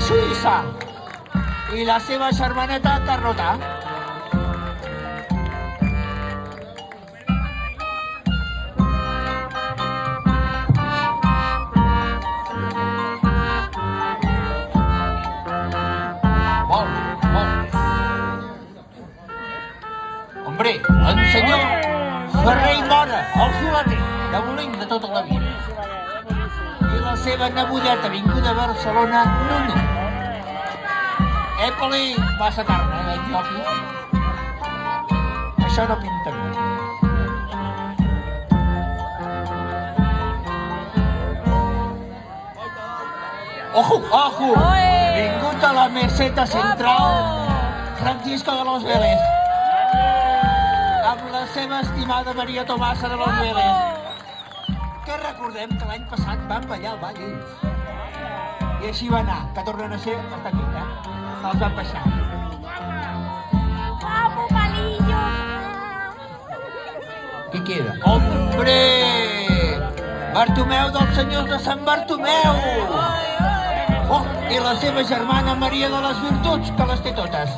Suïssa. I la seva germaneta Carlota. Hombre, el senyor Ferrer i Mora, el filater, de Molins de tota la vida. I la seva nebodeta vinguda a Barcelona, Nuno. Épale, massa tard, Toqui? Això no pinta bé. Ojo, ojo! Vingut a la meseta central, Francisco de los Vélez. Amb la seva estimada Maria Tomasa de los Vélez. Que recordem que l'any passat van ballar al ball ells. I així va anar, que tornen a ser hasta aquí, se'ls van baixar. Papo, palillo. Qui queda? Hombre! Bartomeu dels senyors de Sant Bartomeu! Oh, i la seva germana Maria de les Virtuts, que les té totes,